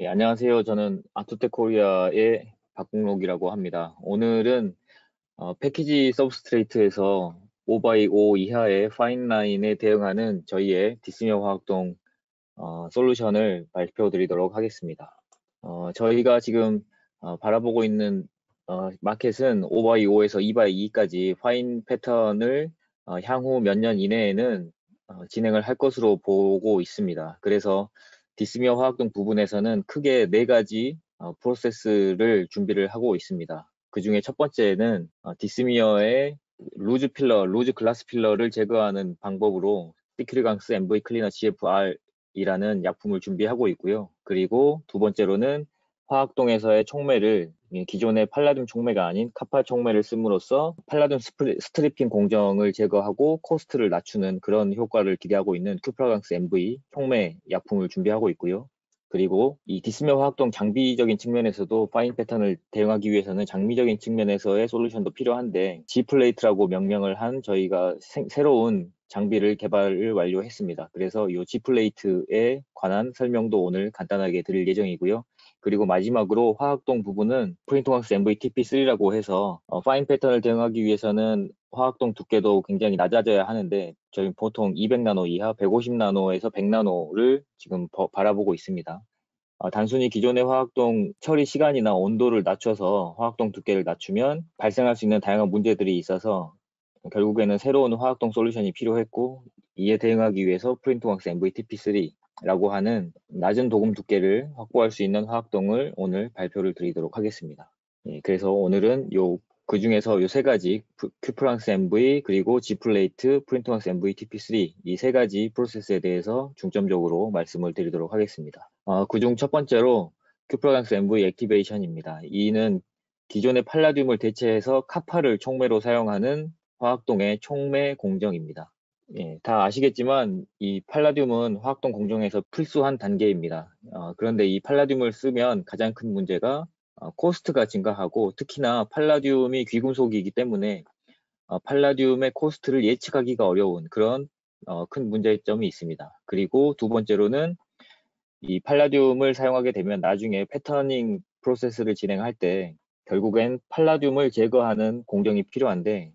안녕하세요. 저는 아토텍 코리아의 박국록이라고 합니다. 오늘은 패키지 서브스트레이트에서 5x5 이하의 파인라인에 대응하는 저희의 디스미어 화학동 솔루션을 발표드리도록 하겠습니다. 저희가 지금 바라보고 있는 마켓은 5x5에서 2x2까지 파인 패턴을 향후 몇 년 이내에는 진행을 할 것으로 보고 있습니다. 그래서 디스미어 화학동 부분에서는 크게 네 가지 프로세스를 준비를 하고 있습니다. 그 중에 첫 번째는 디스미어의 루즈 필러, 루즈 글라스 필러를 제거하는 방법으로 시크리강스 MV 클리너 GFR 이라는 약품을 준비하고 있고요. 그리고 두 번째로는 화학동에서의 촉매를 기존의 팔라듐 촉매가 아닌 카파 촉매를 씀으로써 팔라듐 스트리핑 공정을 제거하고 코스트를 낮추는 그런 효과를 기대하고 있는 큐프라강스 MV 촉매 약품을 준비하고 있고요. 그리고 이 디스미어 화학동 장비적인 측면에서도 파인 패턴을 대응하기 위해서는 장비적인 측면에서의 솔루션도 필요한데 G플레이트라고 명명을 한 저희가 새로운 장비를 개발을 완료했습니다. 그래서 이 G플레이트에 관한 설명도 오늘 간단하게 드릴 예정이고요. 그리고 마지막으로 화학동 부분은 프린트웍스 MVTP3라고 해서 파인 패턴을 대응하기 위해서는 화학동 두께도 굉장히 낮아져야 하는데 저희 보통 200나노 이하 150나노에서 100나노를 지금 바라보고 있습니다. 단순히 기존의 화학동 처리 시간이나 온도를 낮춰서 화학동 두께를 낮추면 발생할 수 있는 다양한 문제들이 있어서 결국에는 새로운 화학동 솔루션이 필요했고 이에 대응하기 위해서 프린트웍스 MVTP3라고 하는 낮은 도금 두께를 확보할 수 있는 화학동을 오늘 발표를 드리도록 하겠습니다. 그래서 오늘은 그 중에서 요 세 가지 큐프랑스 MV 그리고 G플레이트, 프린트웍스 MVTP3 이 세 가지 프로세스에 대해서 중점적으로 말씀을 드리도록 하겠습니다. 그중 첫 번째로 큐프랑스 MV 액티베이션입니다. 이는 기존의 팔라듐을 대체해서 카파를 촉매로 사용하는 화학동의 촉매 공정입니다. 다 아시겠지만 이 팔라듐은 화학동 공정에서 필수한 단계입니다. 그런데 이 팔라듐을 쓰면 가장 큰 문제가 코스트가 증가하고 특히나 팔라듐이 귀금속이기 때문에 팔라듐의 코스트를 예측하기가 어려운 그런 큰 문제점이 있습니다. 그리고 두 번째로는 이 팔라듐을 사용하게 되면 나중에 패터닝 프로세스를 진행할 때 결국엔 팔라듐을 제거하는 공정이 필요한데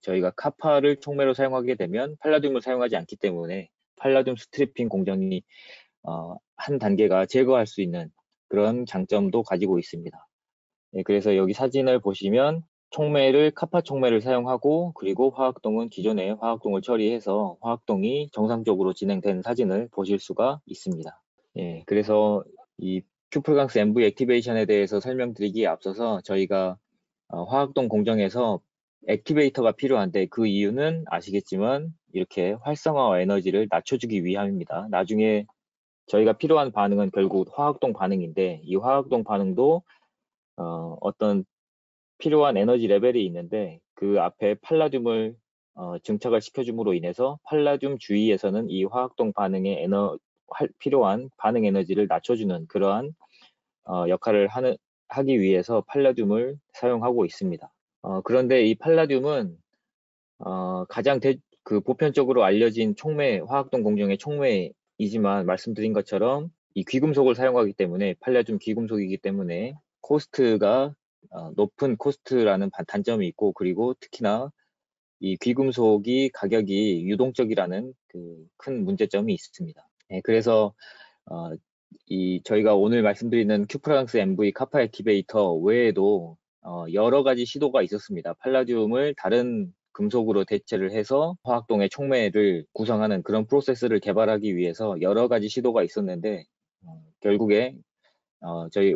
저희가 카파를 촉매로 사용하게 되면 팔라듐을 사용하지 않기 때문에 팔라듐 스트리핑 공정이 한 단계가 제거할 수 있는 그런 장점도 가지고 있습니다. 그래서 여기 사진을 보시면 촉매를 카파 촉매를 사용하고 그리고 화학동은 기존의 화학동을 처리해서 화학동이 정상적으로 진행된 사진을 보실 수가 있습니다. 그래서 이 큐프강스 MV 액티베이션에 대해서 설명드리기에 앞서서 저희가 화학동 공정에서 액티베이터가 필요한데 그 이유는 아시겠지만 이렇게 활성화 에너지를 낮춰주기 위함입니다. 나중에 저희가 필요한 반응은 결국 화학동 반응인데 이 화학동 반응도 어떤 필요한 에너지 레벨이 있는데 그 앞에 팔라듐을 증착을 시켜줌으로 인해서 팔라듐 주위에서는 이 화학동 반응의 필요한 반응 에너지를 낮춰주는 그러한 역할을 하기 위해서 팔라듐을 사용하고 있습니다. 그런데 이 팔라듐은 가장 보편적으로 알려진 화학동 공정의 촉매이지만 말씀드린 것처럼 이 귀금속을 사용하기 때문에 팔라듐 귀금속이기 때문에 코스트가 높은 코스트라는 단점이 있고 그리고 특히나 이 귀금속이 가격이 유동적이라는 그 큰 문제점이 있습니다. 그래서 저희가 오늘 말씀드리는 큐프랑스 MV 카파 액티베이터 외에도 여러 가지 시도가 있었습니다. 팔라듐을 다른 금속으로 대체를 해서 화학동의 촉매를 구성하는 그런 프로세스를 개발하기 위해서 여러 가지 시도가 있었는데 결국에 저희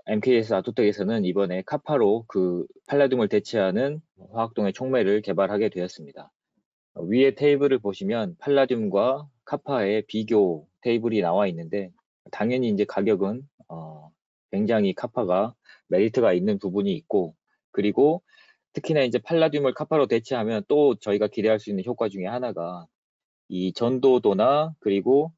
MKS 아토텍에서는 이번에 카파로 그 팔라듐을 대체하는 화학동의 촉매를 개발하게 되었습니다. 위에 테이블을 보시면 팔라듐과 카파의 비교 테이블이 나와 있는데 당연히 이제 가격은 굉장히 카파가 메리트가 있는 부분이 있고 그리고 특히나 이제 팔라듐을 카파로 대체하면 또 저희가 기대할 수 있는 효과 중에 하나가 이 전도도나 그리고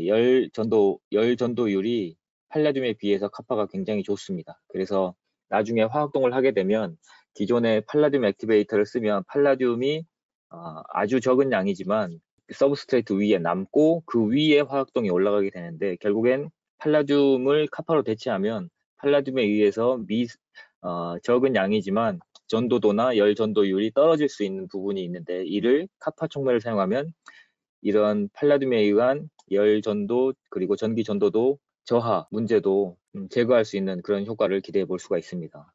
열 전도율이 팔라듐에 비해서 카파가 굉장히 좋습니다. 그래서 나중에 화학동을 하게 되면 기존의 팔라듐 액티베이터를 쓰면 팔라듐이 아주 적은 양이지만 서브스트레이트 위에 남고 그 위에 화학동이 올라가게 되는데 결국엔 팔라듐을 카파로 대체하면 팔라듐에 의해서 적은 양이지만 전도도나 열 전도율이 떨어질 수 있는 부분이 있는데, 이를 카파 촉매를 사용하면 이런 팔라듐에 의한 열 전도 그리고 전기 전도도 저하 문제도 제거할 수 있는 그런 효과를 기대해 볼 수가 있습니다.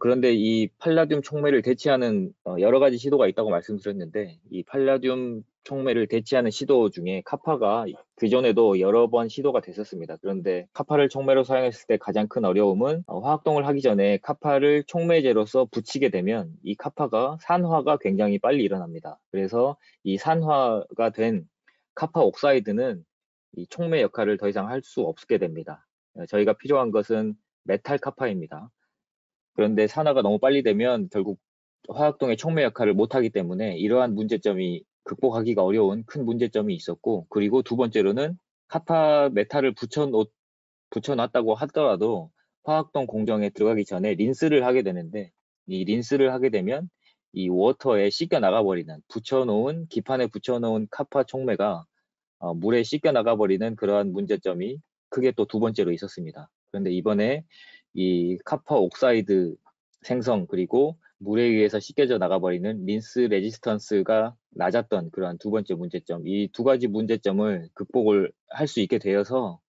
그런데 이 팔라듐 촉매를 대체하는 여러 가지 시도가 있다고 말씀드렸는데, 이 팔라듐 촉매를 대체하는 시도 중에 카파가 그전에도 여러 번 시도가 됐었습니다. 그런데 카파를 촉매로 사용했을 때 가장 큰 어려움은 화학동을 하기 전에 카파를 촉매제로서 붙이게 되면 이 카파가 산화가 굉장히 빨리 일어납니다. 그래서 이 산화가 된 카파 옥사이드는 이 촉매 역할을 더 이상 할 수 없게 됩니다. 저희가 필요한 것은 메탈 카파입니다. 그런데 산화가 너무 빨리 되면 결국 화학동의 촉매 역할을 못하기 때문에 이러한 문제점이 극복하기가 어려운 큰 문제점이 있었고, 그리고 두 번째로는 카파 메탈을 붙여놨다고 하더라도 화학동 공정에 들어가기 전에 린스를 하게 되는데, 이 린스를 하게 되면 이 워터에 씻겨 나가버리는, 기판에 붙여놓은 카파 촉매가 물에 씻겨 나가버리는 그러한 문제점이 크게 또 두 번째로 있었습니다. 그런데 이번에 이 카파 옥사이드 생성 그리고 물에 의해서 씻겨져 나가버리는 린스 레지스턴스가 낮았던 그러한 두 번째 문제점, 이 두 가지 문제점을 극복을 할 수 있게 되어서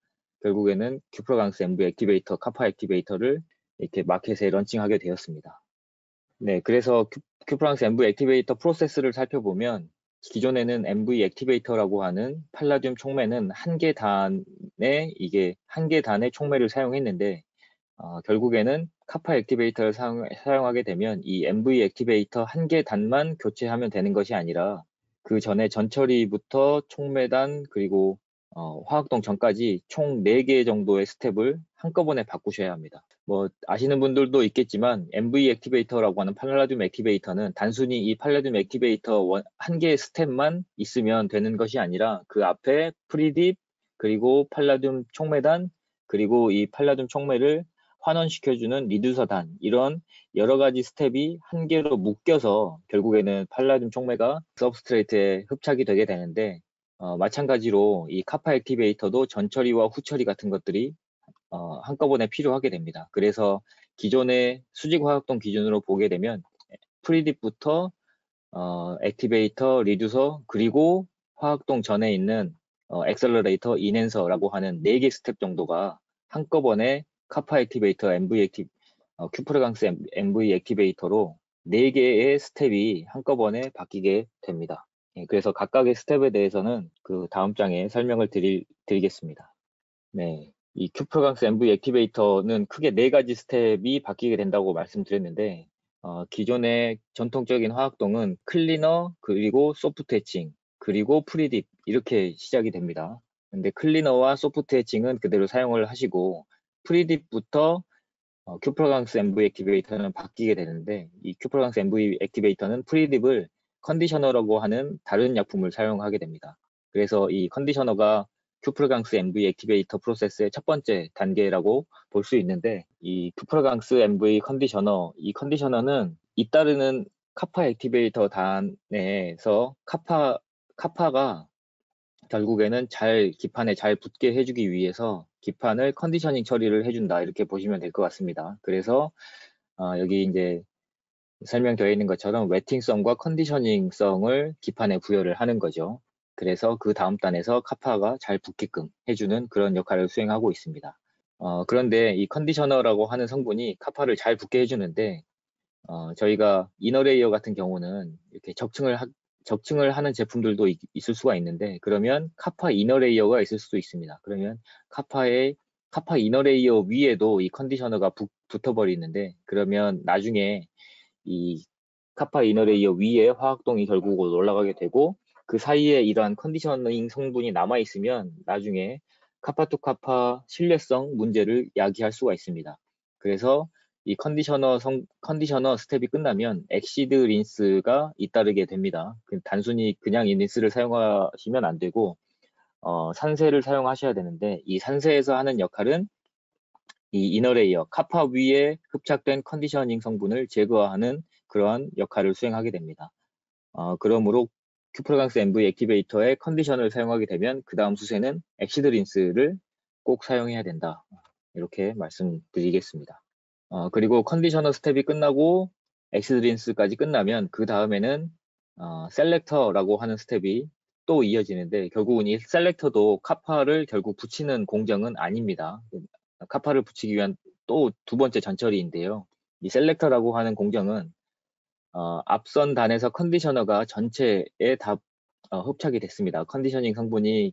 결국에는 큐프로강스 MV 액티베이터, 카파 액티베이터를 이렇게 마켓에 런칭하게 되었습니다. 네, 그래서 큐프로강스 MV 액티베이터 프로세스를 살펴보면, 기존에는 MV 액티베이터라고 하는 팔라듐 촉매는 한 개 단의 촉매를 사용했는데, 결국에는 카파 액티베이터를 사용하게 되면 이 MV 액티베이터 한 개 단만 교체하면 되는 것이 아니라 그 전에 전처리부터 촉매단 그리고 화학동 전까지 총 4개 정도의 스텝을 한꺼번에 바꾸셔야 합니다. 뭐 아시는 분들도 있겠지만 MV 액티베이터라고 하는 팔라듐 액티베이터는 단순히 이 팔라듐 액티베이터 한 개의 스텝만 있으면 되는 것이 아니라 그 앞에 프리딥 그리고 팔라듐 촉매단 그리고 이 팔라듐 촉매를 환원시켜주는 리듀서단, 이런 여러 가지 스텝이 한 개로 묶여서 결국에는 팔라듐 촉매가 서브스트레이트에 흡착이 되게 되는데, 마찬가지로 이 카파 액티베이터도 전처리와 후처리 같은 것들이 한꺼번에 필요하게 됩니다. 그래서 기존의 수직 화학동 기준으로 보게 되면 프리딥부터 액티베이터, 리듀서, 그리고 화학동 전에 있는 엑셀러레이터, 인핸서라고 하는 4개 스텝 정도가 한꺼번에 카파 액티베이터, 큐프로강스 MV 액티베이터로 4개의 스텝이 한꺼번에 바뀌게 됩니다. 그래서 각각의 스텝에 대해서는 그 다음 장에 설명을 드리겠습니다. 네, 이 큐프로강스 MV 액티베이터는 크게 4가지 스텝이 바뀌게 된다고 말씀드렸는데, 기존의 전통적인 화학동은 클리너, 그리고 소프트 해칭, 그리고 프리딥 이렇게 시작이 됩니다. 근데 클리너와 소프트 해칭은 그대로 사용을 하시고 프리딥부터 큐프로강스 MV 액티베이터는 바뀌게 되는데, 이 큐프로강스 MV 액티베이터는 프리딥을 컨디셔너라고 하는 다른 약품을 사용하게 됩니다. 그래서 이 컨디셔너가 큐프로강스 MV 액티베이터 프로세스의 첫 번째 단계라고 볼 수 있는데, 이 큐프로강스 MV 컨디셔너, 이 컨디셔너는 잇따르는 카파 액티베이터 단에서 카파가 결국에는 기판에 잘 붙게 해주기 위해서 기판을 컨디셔닝 처리를 해준다, 이렇게 보시면 될 것 같습니다. 그래서 여기 이제 설명되어 있는 것처럼 웨팅성과 컨디셔닝성을 기판에 부여를 하는 거죠. 그래서 그 다음 단에서 카파가 잘 붙게끔 해주는 그런 역할을 수행하고 있습니다. 그런데 이 컨디셔너라고 하는 성분이 카파를 잘 붙게 해주는데, 저희가 이너레이어 같은 경우는 이렇게 적층을 하는 제품들도 있을 수가 있는데, 그러면 카파 이너레이어가 있을 수도 있습니다. 그러면 카파 이너레이어 위에도 이 컨디셔너가 붙어버리는데, 그러면 나중에 이 카파 이너레이어 위에 화학동이 결국 올라가게 되고, 그 사이에 이러한 컨디셔닝 성분이 남아있으면 나중에 카파 투 카파 신뢰성 문제를 야기할 수가 있습니다. 그래서 이 컨디셔너 스텝이 끝나면 엑시드 린스가 잇따르게 됩니다. 단순히 그냥 이 린스를 사용하시면 안 되고 산세를 사용하셔야 되는데, 이 산세에서 하는 역할은 이 이너레이어, 카파 위에 흡착된 컨디셔닝 성분을 제거하는 그러한 역할을 수행하게 됩니다. 그러므로 큐프로강스 MV 액티베이터의 컨디셔너를 사용하게 되면 그 다음 수세는 엑시드 린스를 꼭 사용해야 된다. 이렇게 말씀드리겠습니다. 그리고 컨디셔너 스텝이 끝나고 엑스드린스까지 끝나면 그 다음에는 셀렉터라고 하는 스텝이 또 이어지는데, 결국은 이 셀렉터도 카파를 결국 붙이는 공정은 아닙니다. 카파를 붙이기 위한 또 두 번째 전처리인데요. 이 셀렉터라고 하는 공정은 앞선 단에서 컨디셔너가 전체에 다 흡착이 됐습니다. 컨디셔닝 성분이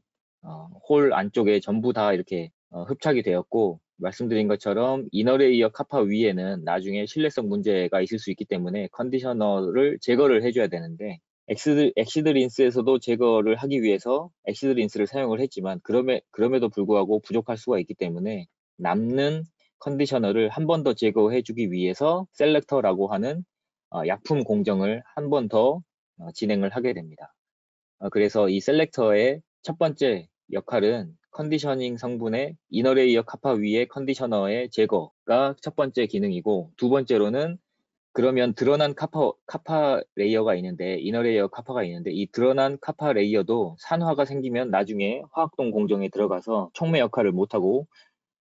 홀 안쪽에 전부 다 이렇게 흡착이 되었고, 말씀드린 것처럼 이너레이어 카파 위에는 나중에 신뢰성 문제가 있을 수 있기 때문에 컨디셔너를 제거를 해줘야 되는데, 엑시드 린스에서도 제거를 하기 위해서 엑시드 린스를 사용을 했지만 그럼에도 불구하고 부족할 수가 있기 때문에 남는 컨디셔너를 한 번 더 제거해주기 위해서 셀렉터라고 하는 약품 공정을 한 번 더 진행을 하게 됩니다. 그래서 이 셀렉터의 첫 번째 역할은 컨디셔닝 성분의 이너레이어 카파 위에 컨디셔너의 제거가 첫 번째 기능이고, 두 번째로는 그러면 드러난 카파 레이어가 있는데, 이너레이어 카파가 있는데, 이 드러난 카파 레이어도 산화가 생기면 나중에 화학동 공정에 들어가서 촉매 역할을 못하고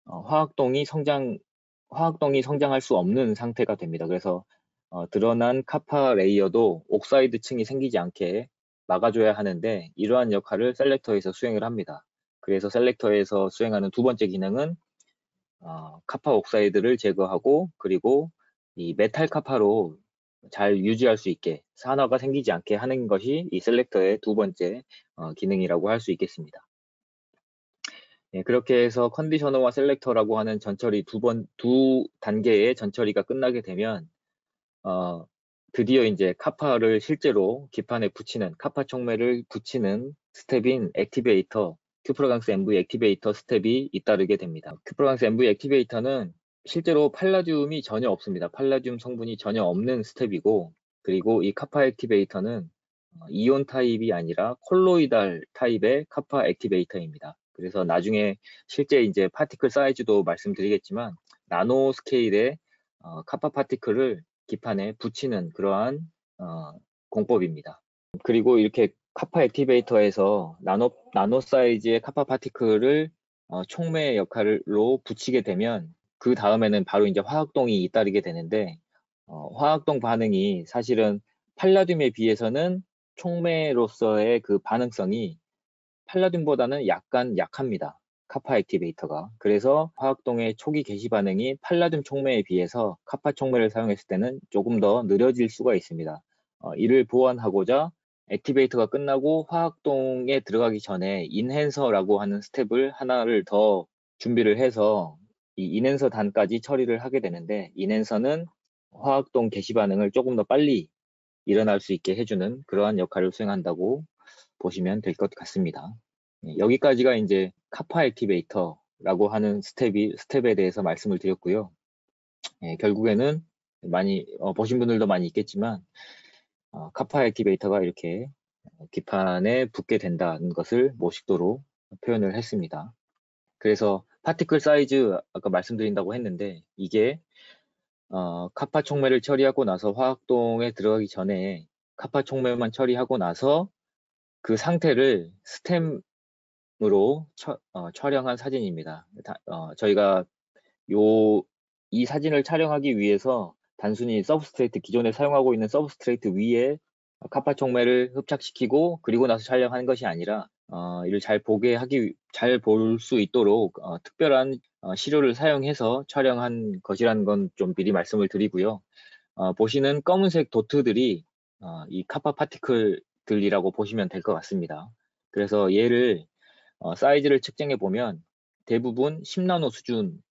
화학동이 성장할 수 없는 상태가 됩니다. 그래서 드러난 카파 레이어도 옥사이드 층이 생기지 않게 막아줘야 하는데, 이러한 역할을 셀렉터에서 수행을 합니다. 그래서 셀렉터에서 수행하는 두 번째 기능은 카파 옥사이드를 제거하고, 그리고 이 메탈 카파로 잘 유지할 수 있게, 산화가 생기지 않게 하는 것이 이 셀렉터의 두 번째 기능이라고 할 수 있겠습니다. 네, 그렇게 해서 컨디셔너와 셀렉터라고 하는 전처리 두 단계의 전처리가 끝나게 되면 드디어 이제 카파를 실제로 기판에 붙이는, 카파 촉매를 붙이는 스텝인 액티베이터, 큐프로강스 MV 액티베이터 스텝이 잇따르게 됩니다. 큐프로강스 MV 액티베이터는 실제로 팔라듐이 전혀 없습니다. 팔라듐 성분이 전혀 없는 스텝이고, 그리고 이 카파 액티베이터는 이온 타입이 아니라 콜로이달 타입의 카파 액티베이터입니다. 그래서 나중에 실제 이제 파티클 사이즈도 말씀드리겠지만, 나노 스케일의 카파 파티클을 기판에 붙이는 그러한 공법입니다. 그리고 이렇게 카파 액티베이터에서 나노 사이즈의 카파 파티클을 촉매 역할로 붙이게 되면, 그 다음에는 바로 이제 화학동이 잇따르게 되는데, 화학동 반응이 사실은 팔라듐에 비해서는 촉매로서의 그 반응성이 팔라듐보다는 약간 약합니다. 카파 액티베이터가. 그래서 화학동의 초기 개시 반응이 팔라듐 촉매에 비해서 카파 촉매를 사용했을 때는 조금 더 느려질 수가 있습니다. 이를 보완하고자 액티베이터가 끝나고 화학동에 들어가기 전에 인핸서라고 하는 스텝을 하나를 더 준비를 해서 이 인핸서 단까지 처리를 하게 되는데, 인핸서는 화학동 개시 반응을 조금 더 빨리 일어날 수 있게 해주는 그러한 역할을 수행한다고 보시면 될 것 같습니다. 여기까지가 이제 카파 액티베이터라고 하는 스텝에 대해서 말씀을 드렸고요. 결국에는 많이 보신 분들도 많이 있겠지만 카파 액티베이터가 이렇게 기판에 붙게 된다는 것을 모식도로 표현을 했습니다. 그래서 파티클 사이즈 아까 말씀드린다고 했는데, 이게 카파 촉매를 처리하고 나서 화학동에 들어가기 전에 카파 촉매만 처리하고 나서 그 상태를 스템으로 촬영한 사진입니다. 저희가 이 사진을 촬영하기 위해서 단순히 서브스트레이트, 기존에 사용하고 있는 서브스트레이트 위에 카파 촉매를 흡착시키고 그리고 나서 촬영한 것이 아니라 이를 잘 볼 수 있도록 특별한 시료를 사용해서 촬영한 것이라는 건 좀 미리 말씀을 드리고요. 보시는 검은색 도트들이 이 카파 파티클들이라고 보시면 될 것 같습니다. 그래서 얘를 사이즈를 측정해 보면 대부분 10나노 수준,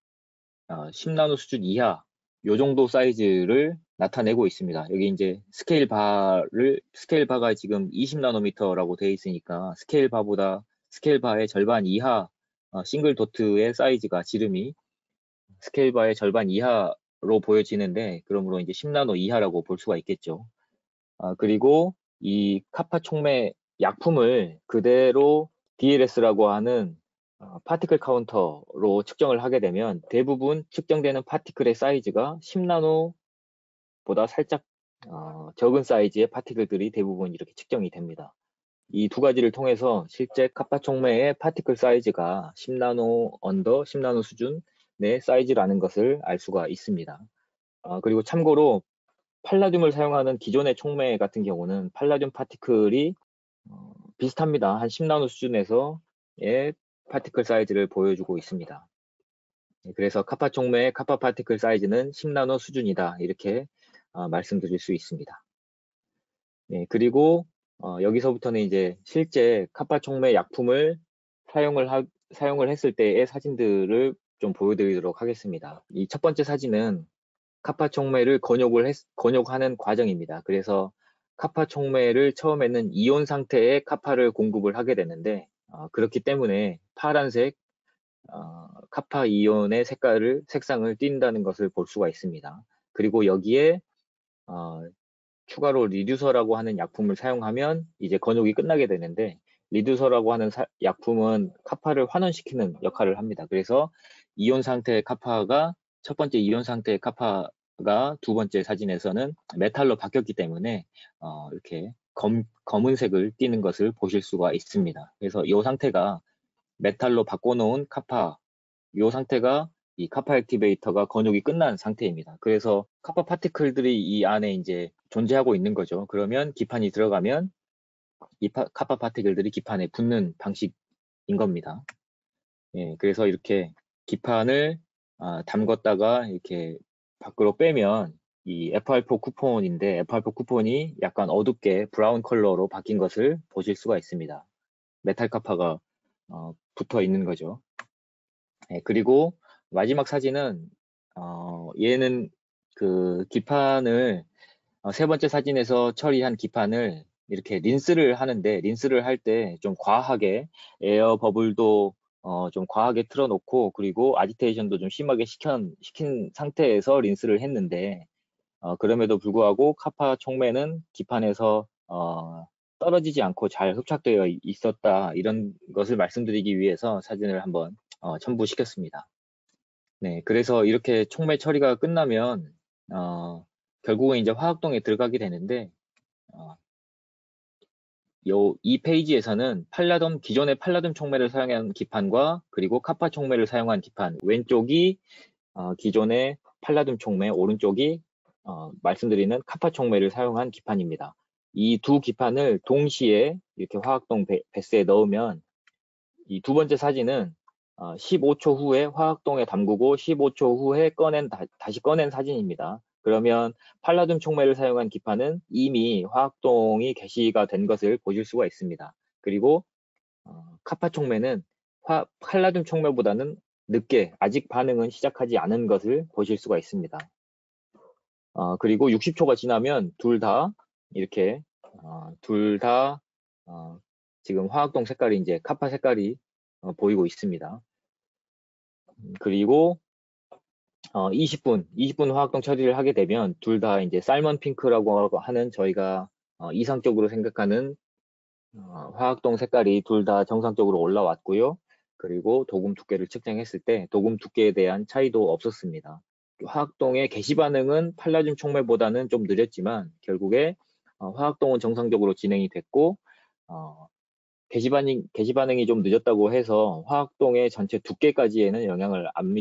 10나노 수준 이하 요 정도 사이즈를 나타내고 있습니다. 여기 이제 스케일 바가 지금 20나노미터라고 되어 있으니까 스케일 바의 절반 이하 싱글 도트의 사이즈가, 지름이 스케일 바의 절반 이하로 보여지는데, 그러므로 이제 10나노 이하라고 볼 수가 있겠죠. 그리고 이 카파 촉매 약품을 그대로 DLS라고 하는 파티클 카운터로 측정을 하게 되면 대부분 측정되는 파티클의 사이즈가 10나노보다 살짝 적은 사이즈의 파티클들이 대부분 이렇게 측정이 됩니다. 이 두 가지를 통해서 실제 카파 촉매의 파티클 사이즈가 10나노 언더 10나노 수준의 사이즈라는 것을 알 수가 있습니다. 그리고 참고로 팔라듐을 사용하는 기존의 촉매 같은 경우는 팔라듐 파티클이 비슷합니다. 한 10나노 수준에서의 파티클 사이즈를 보여주고 있습니다. 그래서 카파 촉매의 카파 파티클 사이즈는 10나노 수준이다. 이렇게 말씀드릴 수 있습니다. 네, 그리고 여기서부터는 이제 실제 카파 촉매 약품을 사용을 했을 때의 사진들을 좀 보여드리도록 하겠습니다. 이 첫 번째 사진은 카파 촉매를 건욕하는 과정입니다. 그래서 카파 촉매를 처음에는 이온 상태의 카파를 공급을 하게 되는데 그렇기 때문에 파란색 카파 이온의 색상을 띈다는 것을 볼 수가 있습니다. 그리고 여기에 추가로 리듀서라고 하는 약품을 사용하면 이제 건욕이 끝나게 되는데 리듀서라고 하는 약품은 카파를 환원시키는 역할을 합니다. 그래서 이온 상태의 카파가 첫 번째 이온 상태의 카파가 두 번째 사진에서는 메탈로 바뀌었기 때문에 이렇게 검은색을 띠는 것을 보실 수가 있습니다. 그래서 이 상태가 메탈로 바꿔놓은 카파, 이 상태가 이 카파 액티베이터가 건욕이 끝난 상태입니다. 그래서 카파 파티클들이 이 안에 이제 존재하고 있는 거죠. 그러면 기판이 들어가면 이 카파 파티클들이 기판에 붙는 방식인 겁니다. 예, 그래서 이렇게 기판을 담궜다가 이렇게 밖으로 빼면 이 FR4 쿠폰인데 FR4 쿠폰이 약간 어둡게 브라운 컬러로 바뀐 것을 보실 수가 있습니다. 메탈 카파가 붙어 있는 거죠. 예, 그리고 마지막 사진은 얘는 그 기판을 세 번째 사진에서 처리한 기판을 이렇게 린스를 하는데 린스를 할 때 좀 과하게 에어 버블도 좀 과하게 틀어놓고 그리고 아지테이션도 좀 심하게 시킨 상태에서 린스를 했는데 그럼에도 불구하고 카파 촉매는 기판에서 떨어지지 않고 잘 흡착되어 있었다 이런 것을 말씀드리기 위해서 사진을 한번 첨부시켰습니다. 네, 그래서 이렇게 촉매 처리가 끝나면 결국은 이제 화학동에 들어가게 되는데 이 페이지에서는 기존의 팔라듐 촉매를 사용한 기판과 그리고 카파 촉매를 사용한 기판, 왼쪽이 기존의 팔라듐 촉매, 오른쪽이 말씀드리는 카파 촉매를 사용한 기판입니다. 이 두 기판을 동시에 이렇게 화학동 베스에 넣으면 이 두 번째 사진은 15초 후에 화학동에 담그고 15초 후에 다시 꺼낸 사진입니다. 그러면 팔라듐 촉매를 사용한 기판은 이미 화학동이 개시가 된 것을 보실 수가 있습니다. 그리고 카파 촉매는 팔라듐 촉매보다는 늦게 아직 반응은 시작하지 않은 것을 보실 수가 있습니다. 그리고 60초가 지나면 둘 다 이렇게 지금 화학동 색깔이 이제 카파 색깔이 보이고 있습니다. 그리고 20분 화학동 처리를 하게 되면 둘 다 이제 살먼 핑크라고 하는 저희가 이상적으로 생각하는 화학동 색깔이 둘 다 정상적으로 올라왔고요. 그리고 도금 두께를 측정했을 때 도금 두께에 대한 차이도 없었습니다. 화학동의 개시 반응은 팔라듐 촉매보다는 좀 느렸지만 결국에 화학동은 정상적으로 진행이 됐고 개시 반응이 좀 늦었다고 해서 화학동의 전체 두께까지에는 영향을 안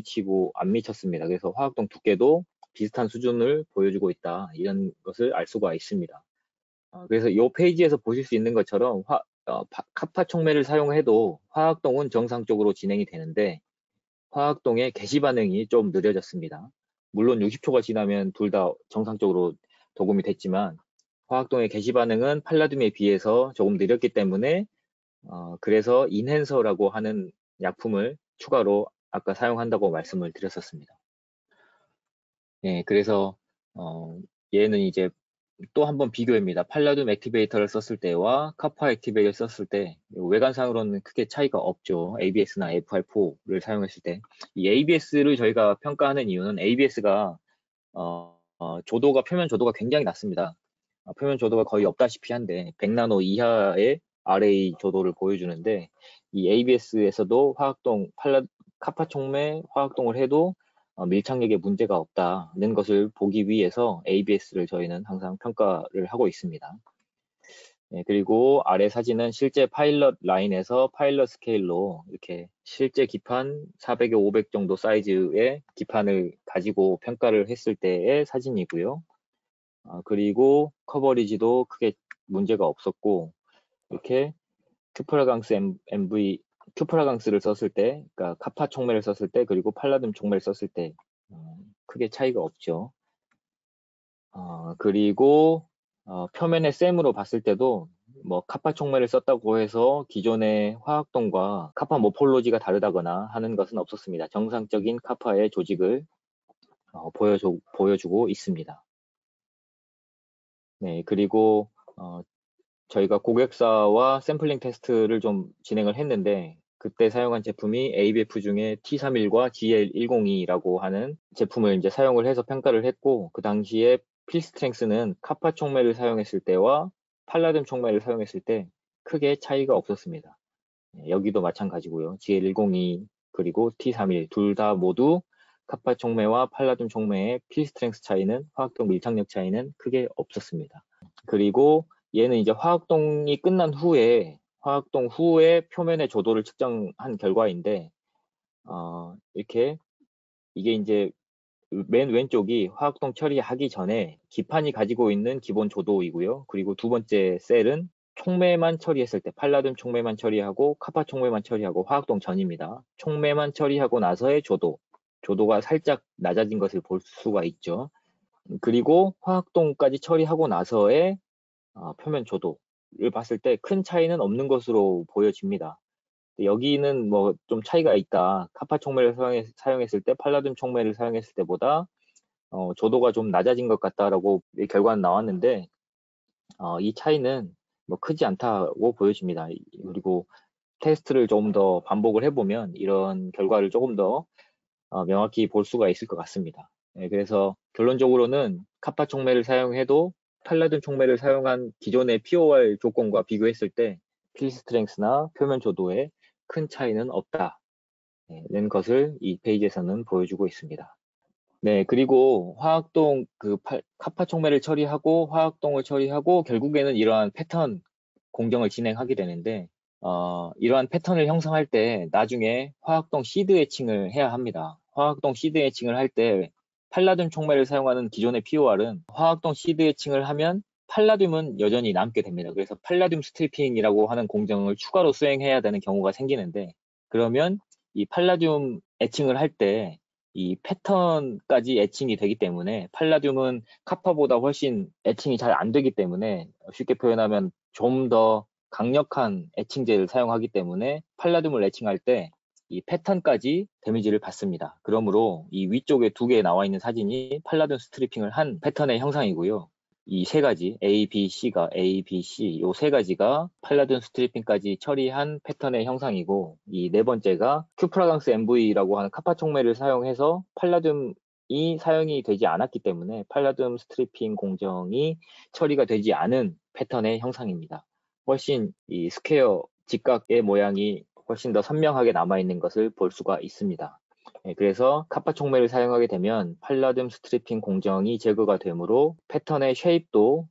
미쳤습니다. 그래서 화학동 두께도 비슷한 수준을 보여주고 있다. 이런 것을 알 수가 있습니다. 그래서 이 페이지에서 보실 수 있는 것처럼 카파 촉매를 사용해도 화학동은 정상적으로 진행이 되는데 화학동의 개시 반응이 좀 느려졌습니다. 물론 60초가 지나면 둘 다 정상적으로 도금이 됐지만 화학동의 개시 반응은 팔라듐에 비해서 조금 느렸기 때문에 그래서 인핸서라고 하는 약품을 추가로 아까 사용한다고 말씀을 드렸었습니다. 네, 그래서 얘는 이제 또 한번 비교해봅니다. 팔라듐 액티베이터를 썼을 때와 카파 액티베이터를 썼을 때 외관상으로는 크게 차이가 없죠. ABS나 FR4를 사용했을 때. 이 ABS를 저희가 평가하는 이유는 ABS가 표면 조도가 굉장히 낮습니다. 표면 조도가 거의 없다시피 한데 100나노 이하의 RA 조도를 보여주는데 이 ABS에서도 카파 촉매 화학동을 해도 밀착력에 문제가 없다는 것을 보기 위해서 ABS를 저희는 항상 평가를 하고 있습니다. 그리고 아래 사진은 실제 파일럿 라인에서 파일럿 스케일로 이렇게 실제 기판 400에 500 정도 사이즈의 기판을 가지고 평가를 했을 때의 사진이고요. 그리고 커버리지도 크게 문제가 없었고, 이렇게 큐프라강스를 썼을 때, 그러니까 카파 촉매를 썼을 때, 그리고 팔라듐 촉매를 썼을 때 크게 차이가 없죠. 그리고 표면의 셈으로 봤을 때도 뭐 카파 촉매를 썼다고 해서 기존의 화학동과 카파 모폴로지가 다르다거나 하는 것은 없었습니다. 정상적인 카파의 조직을 보여주고 있습니다. 네, 그리고 저희가 고객사와 샘플링 테스트를 좀 진행을 했는데, 그때 사용한 제품이 ABF 중에 T31과 GL102라고 하는 제품을 이제 사용을 해서 평가를 했고, 그 당시에 필스트렝스는 카파 촉매를 사용했을 때와 팔라듐 촉매를 사용했을 때 크게 차이가 없었습니다. 여기도 마찬가지고요. GL102 그리고 T31 둘 다 모두 카파 촉매와 팔라듐 촉매의 필스트렝스 차이는, 화학동 밀착력 차이는 크게 없었습니다. 그리고 얘는 이제 화학동이 끝난 후에, 화학동 후에 표면의 조도를 측정한 결과인데, 이렇게 이게 이제 맨 왼쪽이 화학동 처리하기 전에 기판이 가지고 있는 기본 조도이고요. 그리고 두 번째 셀은 촉매만 처리했을 때, 팔라듐 촉매만 처리하고 카파 촉매만 처리하고 화학동 전입니다. 촉매만 처리하고 나서의 조도가 살짝 낮아진 것을 볼 수가 있죠. 그리고 화학동까지 처리하고 나서의 표면 조도를 봤을 때 큰 차이는 없는 것으로 보여집니다. 여기는 뭐 좀 차이가 있다. 카파 촉매를 사용했을 때 팔라듐 촉매를 사용했을 때보다 조도가 좀 낮아진 것 같다라고 결과는 나왔는데, 이 차이는 뭐 크지 않다고 보여집니다. 그리고 테스트를 조금 더 반복을 해보면 이런 결과를 조금 더 명확히 볼 수가 있을 것 같습니다. 그래서 결론적으로는 카파 촉매를 사용해도 팔라듐 촉매를 사용한 기존의 POR 조건과 비교했을 때 필스트렝스나 표면 조도에 큰 차이는 없다는 것을 이 페이지에서는 보여주고 있습니다. 네, 그리고 화학동 카파 촉매를 처리하고 화학동을 처리하고 결국에는 이러한 패턴 공정을 진행하게 되는데, 이러한 패턴을 형성할 때 나중에 화학동 시드 애칭을 해야 합니다. 화학동 시드 애칭을 할 때 팔라듐 촉매를 사용하는 기존의 POR은 화학동 시드 애칭을 하면 팔라듐은 여전히 남게 됩니다. 그래서 팔라듐 스트리핑이라고 하는 공정을 추가로 수행해야 되는 경우가 생기는데, 그러면 이 팔라듐 애칭을 할 때 이 패턴까지 애칭이 되기 때문에, 팔라듐은 카파보다 훨씬 애칭이 잘 안 되기 때문에, 쉽게 표현하면 좀 더 강력한 애칭제를 사용하기 때문에 팔라듐을 애칭할 때 이 패턴까지 데미지를 받습니다. 그러므로 이 위쪽에 두 개 나와 있는 사진이 팔라듐 스트리핑을 한 패턴의 형상이고요. 이 세 가지 A, B, C 요 세 가지가 팔라듐 스트리핑까지 처리한 패턴의 형상이고, 이 네 번째가 큐프라강스 MV라고 하는 카파 촉매를 사용해서 팔라듐이 사용이 되지 않았기 때문에 팔라듐 스트리핑 공정이 처리가 되지 않은 패턴의 형상입니다. 훨씬 이 스퀘어 직각의 모양이 훨씬 더 선명하게 남아있는 것을 볼 수가 있습니다. 그래서 카파 촉매를 사용하게 되면 팔라듐 스트리핑 공정이 제거가 되므로 패턴의 쉐입도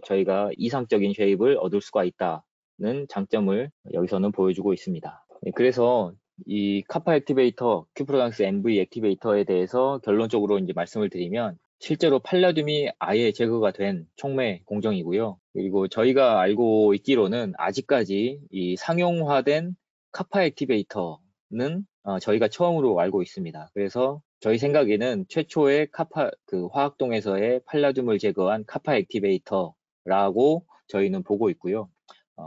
저희가 이상적인 쉐입을 얻을 수가 있다는 장점을 여기서는 보여주고 있습니다. 그래서 이 카파 액티베이터, 큐프라강스 MV 액티베이터에 대해서 결론적으로 이제 말씀을 드리면, 실제로 팔라듐이 아예 제거가 된 촉매 공정이고요. 그리고 저희가 알고 있기로는 아직까지 이 상용화된 카파 액티베이터는 저희가 처음으로 알고 있습니다. 그래서 저희 생각에는 최초의 화학동에서의 팔라듐을 제거한 카파 액티베이터라고 저희는 보고 있고요.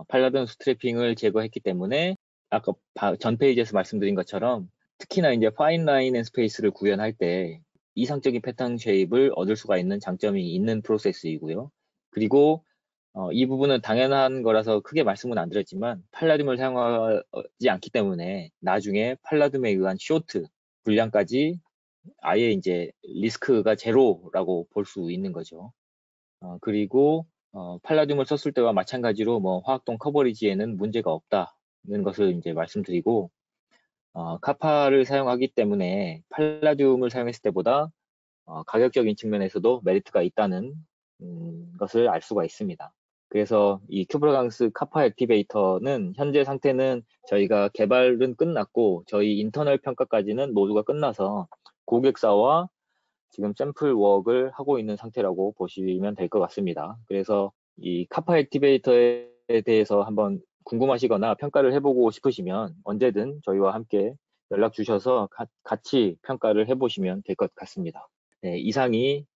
팔라듐 스트래핑을 제거했기 때문에 아까 전 페이지에서 말씀드린 것처럼 특히나 이제 파인 라인 앤 스페이스를 구현할 때 이상적인 패턴 쉐입을 얻을 수가 있는 장점이 있는 프로세스이고요. 그리고 이 부분은 당연한 거라서 크게 말씀은 안 드렸지만, 팔라듐을 사용하지 않기 때문에 나중에 팔라듐에 의한 쇼트, 불량까지 아예 이제 리스크가 제로라고 볼 수 있는 거죠. 그리고 팔라듐을 썼을 때와 마찬가지로 뭐 화학동 커버리지에는 문제가 없다는 것을 이제 말씀드리고, 카파를 사용하기 때문에 팔라듐을 사용했을 때보다 가격적인 측면에서도 메리트가 있다는 것을 알 수가 있습니다. 그래서 이 큐브라강스 카파 액티베이터는 현재 상태는 저희가 개발은 끝났고 저희 인터널 평가까지는 모두가 끝나서 고객사와 지금 샘플 워크를 하고 있는 상태라고 보시면 될 것 같습니다. 그래서 이 카파 액티베이터에 대해서 한번 궁금하시거나 평가를 해보고 싶으시면 언제든 저희와 함께 연락 주셔서 같이 평가를 해보시면 될 것 같습니다. 네, 이상이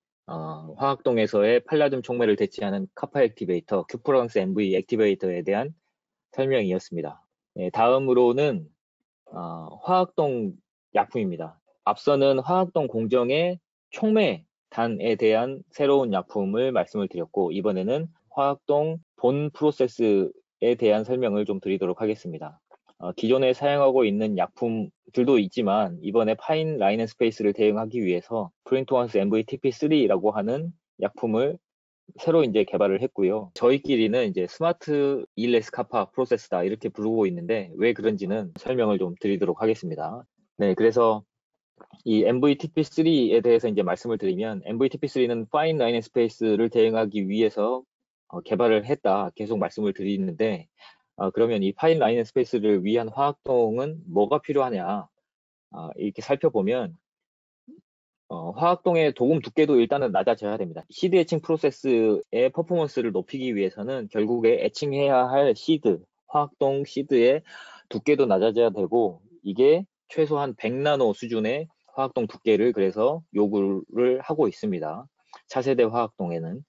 화학동에서의 팔라듐 촉매를 대체하는 카파 액티베이터 큐프랑스 MV 액티베이터에 대한 설명이었습니다. 네, 다음으로는 화학동 약품입니다. 앞서는 화학동 공정의 촉매단에 대한 새로운 약품을 말씀을 드렸고 이번에는 화학동 본 프로세스에 대한 설명을 좀 드리도록 하겠습니다. 기존에 사용하고 있는 약품들도 있지만 이번에 파인 라인 앤 스페이스를 대응하기 위해서 프린토원스 MVTP3라고 하는 약품을 새로 이제 개발을 했고요. 저희끼리는 이제 스마트 일레스 카파 프로세스다 이렇게 부르고 있는데 왜 그런지는 설명을 좀 드리도록 하겠습니다. 네, 그래서 이 MVTP3에 대해서 이제 말씀을 드리면 MVTP3는 파인 라인 앤 스페이스를 대응하기 위해서 개발을 했다 계속 말씀을 드리는데 그러면 이 파인 라인 앤 스페이스를 위한 화학동은 뭐가 필요하냐 이렇게 살펴보면 화학동의 도금 두께도 일단은 낮아져야 됩니다. 시드 애칭 프로세스의 퍼포먼스를 높이기 위해서는 결국에 애칭해야 할 시드, 화학동 시드의 두께도 낮아져야 되고 이게 최소한 100나노 수준의 화학동 두께를 그래서 요구를 하고 있습니다. 차세대 화학동에는.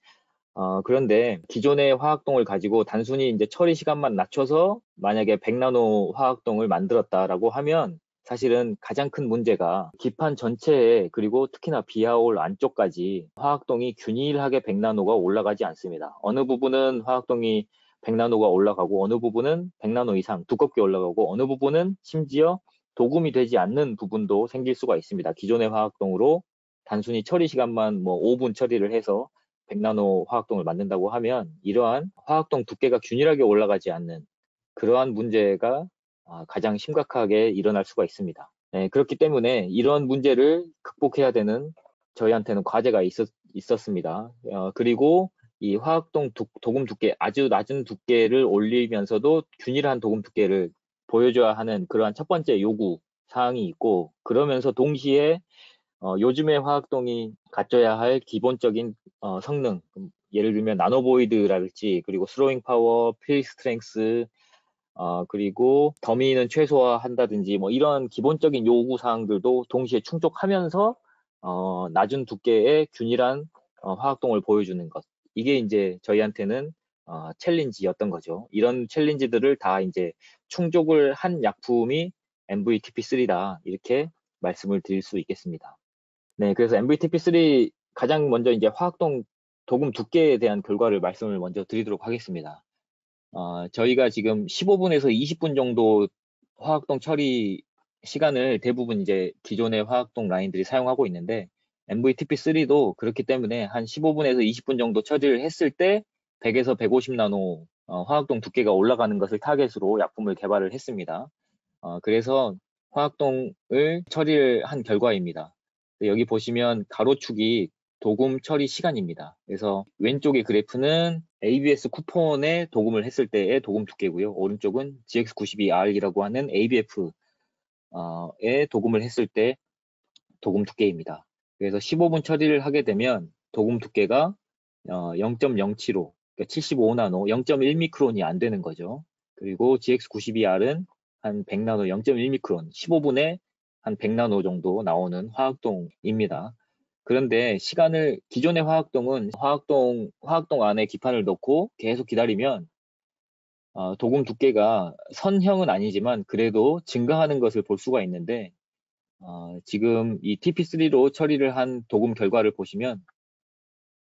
그런데 기존의 화학동을 가지고 단순히 이제 처리 시간만 낮춰서 만약에 100나노 화학동을 만들었다라고 하면 사실은 가장 큰 문제가 기판 전체에 그리고 특히나 비하올 안쪽까지 화학동이 균일하게 100나노가 올라가지 않습니다. 어느 부분은 화학동이 100나노가 올라가고 어느 부분은 100나노 이상 두껍게 올라가고 어느 부분은 심지어 도금이 되지 않는 부분도 생길 수가 있습니다. 기존의 화학동으로 단순히 처리 시간만 뭐 5분 처리를 해서 100나노 화학동을 만든다고 하면 이러한 화학동 두께가 균일하게 올라가지 않는 그러한 문제가 가장 심각하게 일어날 수가 있습니다. 네, 그렇기 때문에 이런 문제를 극복해야 되는 저희한테는 과제가 있었습니다. 그리고 이 화학동 도금 두께, 아주 낮은 두께를 올리면서도 균일한 도금 두께를 보여줘야 하는 그러한 첫 번째 요구 사항이 있고 그러면서 동시에 요즘의 화학동이 갖춰야 할 기본적인 성능, 예를 들면 나노보이드랄지 그리고 스로잉 파워, 필 스트렝스, 그리고 더미는 최소화한다든지 뭐 이런 기본적인 요구 사항들도 동시에 충족하면서 낮은 두께의 균일한 화학동을 보여주는 것. 이게 이제 저희한테는 챌린지였던 거죠. 이런 챌린지들을 다 이제 충족을 한 약품이 MVTP3다 이렇게 말씀을 드릴 수 있겠습니다. 네, 그래서 MVTP3 가장 먼저 이제 화학동 도금 두께에 대한 결과를 말씀을 먼저 드리도록 하겠습니다. 저희가 지금 15분에서 20분 정도 화학동 처리 시간을 대부분 이제 기존의 화학동 라인들이 사용하고 있는데 MVTP3도 그렇기 때문에 한 15분에서 20분 정도 처리를 했을 때 100에서 150나노 화학동 두께가 올라가는 것을 타겟으로 약품을 개발을 했습니다. 그래서 화학동을 처리를 한 결과입니다. 여기 보시면 가로축이 도금 처리 시간입니다. 그래서 왼쪽의 그래프는 ABS 쿠폰에 도금을 했을 때의 도금 두께고요. 오른쪽은 GX92R이라고 하는 ABF에 도금을 했을 때 도금 두께입니다. 그래서 15분 처리를 하게 되면 도금 두께가 0.075, 그러니까 75나노, 0.1미크론이 안 되는 거죠. 그리고 GX92R은 한 100나노, 0.1미크론, 15분에 한 100나노 정도 나오는 화학동입니다. 그런데 기존의 화학동은 화학동 안에 기판을 넣고 계속 기다리면 도금 두께가 선형은 아니지만 그래도 증가하는 것을 볼 수가 있는데 지금 이 TP3로 처리를 한 도금 결과를 보시면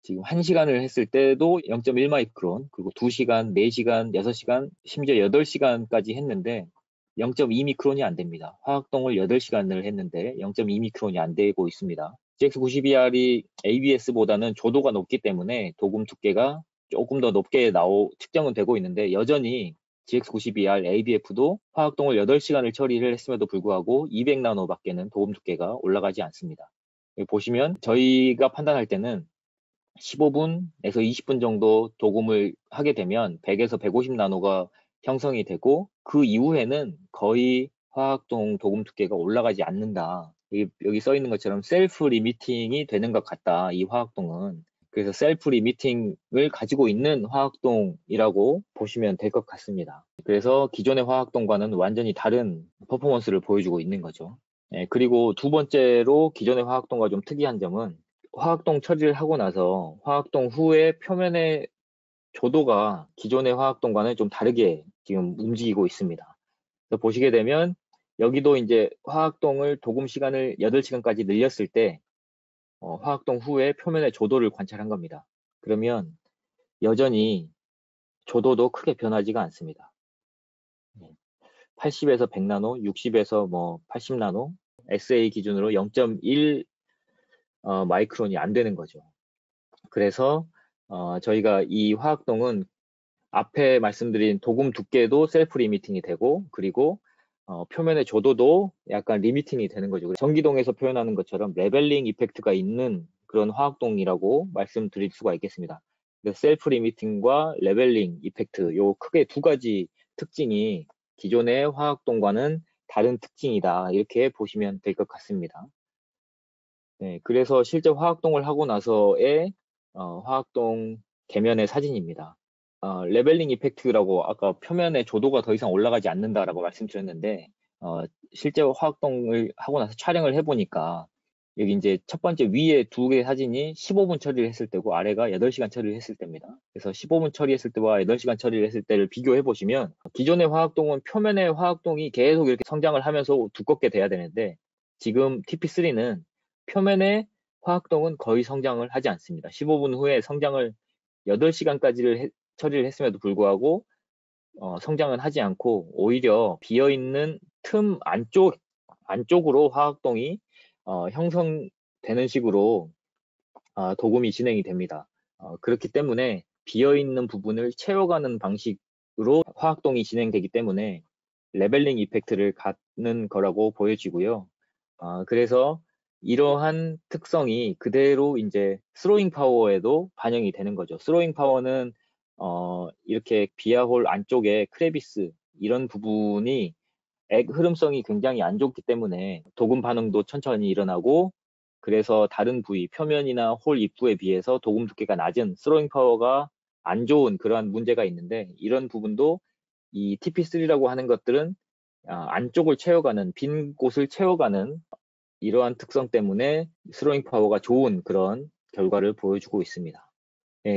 지금 1시간을 했을 때도 0.1마이크론, 그리고 2시간, 4시간, 6시간, 심지어 8시간까지 했는데 0.2미크론이 안 됩니다. 화학동을 8시간을 했는데 0.2미크론이 안 되고 있습니다. GX92R이 ABS보다는 조도가 높기 때문에 도금 두께가 조금 더 높게 측정은 되고 있는데 여전히 GX92R ABF도 화학동을 8시간을 처리를 했음에도 불구하고 200나노밖에는 도금 두께가 올라가지 않습니다. 여기 보시면 저희가 판단할 때는 15분에서 20분 정도 도금을 하게 되면 100에서 150 나노가 형성이 되고 그 이후에는 거의 화학동 도금 두께가 올라가지 않는다. 여기 써 있는 것처럼 셀프 리미팅이 되는 것 같다. 이 화학동은. 그래서 셀프 리미팅을 가지고 있는 화학동이라고 보시면 될 것 같습니다. 그래서 기존의 화학동과는 완전히 다른 퍼포먼스를 보여주고 있는 거죠. 그리고 두 번째로 기존의 화학동과 좀 특이한 점은 화학동 처리를 하고 나서 화학동 후에 표면의 조도가 기존의 화학동과는 좀 다르게 지금 움직이고 있습니다. 그래서 보시게 되면 여기도 이제 화학동을 도금 시간을 8시간까지 늘렸을 때 화학동 후에 표면의 조도를 관찰한 겁니다. 그러면 여전히 조도도 크게 변하지가 않습니다. 80에서 100나노, 60에서 80나노, SA 기준으로 0.1 마이크론이 안 되는 거죠. 그래서 저희가 이 화학동은 앞에 말씀드린 도금 두께도 셀프 리미팅이 되고 그리고 표면의 조도도 약간 리미팅이 되는 거죠. 전기동에서 표현하는 것처럼 레벨링 이펙트가 있는 그런 화학동이라고 말씀드릴 수가 있겠습니다. 셀프 리미팅과 레벨링 이펙트, 요 크게 두 가지 특징이 기존의 화학동과는 다른 특징이다. 이렇게 보시면 될 것 같습니다. 네, 그래서 실제 화학동을 하고 나서의 화학동 계면의 사진입니다. 레벨링 이펙트라고 아까 표면의 조도가 더 이상 올라가지 않는다라고 말씀드렸는데 실제 화학동을 하고 나서 촬영을 해보니까 여기 이제 첫 번째 위에 두 개의 사진이 15분 처리를 했을 때고 아래가 8시간 처리를 했을 때입니다. 그래서 15분 처리했을 때와 8시간 처리를 했을 때를 비교해 보시면 기존의 화학동은 표면의 화학동이 계속 이렇게 성장을 하면서 두껍게 돼야 되는데 지금 TP3는 표면의 화학동은 거의 성장을 하지 않습니다. 15분 후에 성장을 8시간까지를 처리를 했음에도 불구하고 성장은 하지 않고 오히려 비어있는 틈 안쪽으로 화학동이 형성되는 식으로 도금이 진행이 됩니다. 그렇기 때문에 비어있는 부분을 채워가는 방식으로 화학동이 진행되기 때문에 레벨링 이펙트를 갖는 거라고 보여지고요. 그래서 이러한 특성이 그대로 이제 스로잉 파워에도 반영이 되는 거죠. 스로잉 파워는 이렇게 비아홀 안쪽에 크레비스 이런 부분이 액 흐름성이 굉장히 안 좋기 때문에 도금 반응도 천천히 일어나고 그래서 다른 부위, 표면이나 홀 입구에 비해서 도금 두께가 낮은 스로잉 파워가 안 좋은 그러한 문제가 있는데 이런 부분도 이 TP3라고 하는 것들은 안쪽을 채워가는 빈 곳을 채워가는 이러한 특성 때문에 스로잉 파워가 좋은 그런 결과를 보여주고 있습니다.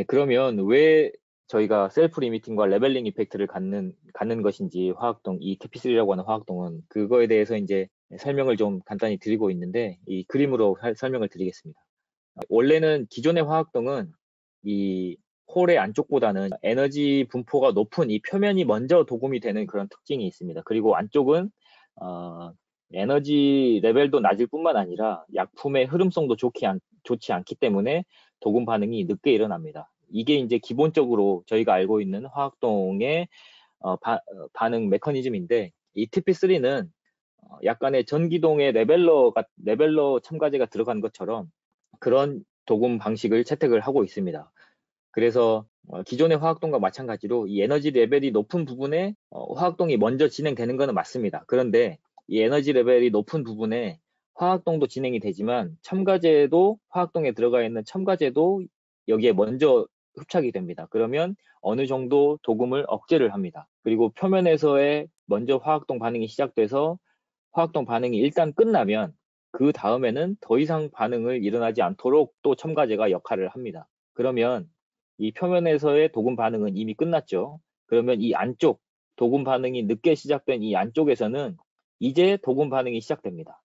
그러면 왜 저희가 셀프 리미팅과 레벨링 이펙트를 갖는 것인지 화학동, 이 TP3라고 하는 화학동은 그거에 대해서 이제 설명을 좀 간단히 드리고 있는데 이 그림으로 설명을 드리겠습니다. 원래는 기존의 화학동은 이 홀의 안쪽보다는 에너지 분포가 높은 이 표면이 먼저 도금이 되는 그런 특징이 있습니다. 그리고 안쪽은 에너지 레벨도 낮을 뿐만 아니라 약품의 흐름성도 좋지 않기 때문에 도금 반응이 늦게 일어납니다. 이게 이제 기본적으로 저희가 알고 있는 화학동의 반응 메커니즘인데 이 TP3는 약간의 전기동의 레벨러 첨가제가 들어간 것처럼 그런 도금 방식을 채택을 하고 있습니다. 그래서 기존의 화학동과 마찬가지로 이 에너지 레벨이 높은 부분에 화학동이 먼저 진행되는 것은 맞습니다. 그런데 이 에너지 레벨이 높은 부분에 화학동도 진행이 되지만 화학동에 들어가 있는 첨가제도 여기에 먼저 흡착이 됩니다. 그러면 어느 정도 도금을 억제를 합니다. 그리고 표면에서의 먼저 화학동 반응이 시작돼서 화학동 반응이 일단 끝나면 그 다음에는 더 이상 반응을 일어나지 않도록 또 첨가제가 역할을 합니다. 그러면 이 표면에서의 도금 반응은 이미 끝났죠. 그러면 이 안쪽 도금 반응이 늦게 시작된 이 안쪽에서는 이제 도금 반응이 시작됩니다.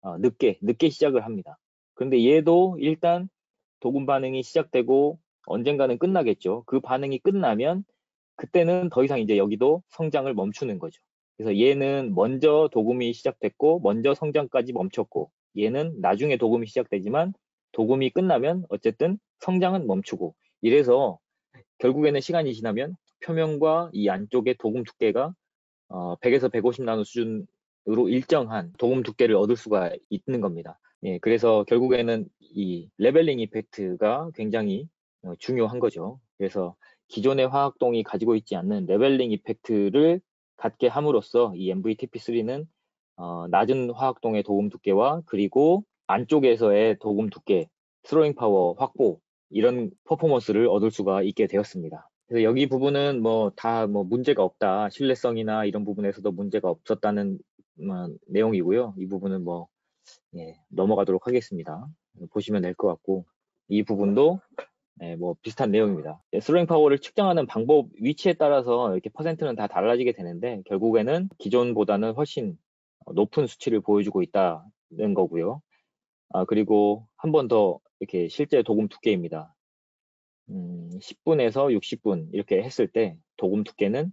늦게 시작을 합니다. 그런데 얘도 일단 도금 반응이 시작되고 언젠가는 끝나겠죠. 그 반응이 끝나면 그때는 더 이상 이제 여기도 성장을 멈추는 거죠. 그래서 얘는 먼저 도금이 시작됐고 먼저 성장까지 멈췄고 얘는 나중에 도금이 시작되지만 도금이 끝나면 어쨌든 성장은 멈추고 이래서 결국에는 시간이 지나면 표면과 이 안쪽의 도금 두께가 100에서 150 나노 수준으로 일정한 도금 두께를 얻을 수가 있는 겁니다. 그래서 결국에는 이 레벨링 이펙트가 굉장히 중요한 거죠. 그래서 기존의 화학동이 가지고 있지 않는 레벨링 이펙트를 갖게 함으로써 이 MVTP3는 낮은 화학동의 도금 두께와 그리고 안쪽에서의 도금 두께, 스로잉 파워 확보 이런 퍼포먼스를 얻을 수가 있게 되었습니다. 그래서 여기 부분은 뭐 다 뭐 문제가 없다, 신뢰성이나 이런 부분에서도 문제가 없었다는 내용이고요. 이 부분은 뭐 넘어가도록 하겠습니다. 보시면 될 것 같고 이 부분도 뭐 비슷한 내용입니다. 스로잉 파워를 측정하는 방법, 위치에 따라서 이렇게 퍼센트는 다 달라지게 되는데 결국에는 기존보다는 훨씬 높은 수치를 보여주고 있다는 거고요. 그리고 한 번 더 이렇게 실제 도금 두께입니다. 10분에서 60분 이렇게 했을 때 도금 두께는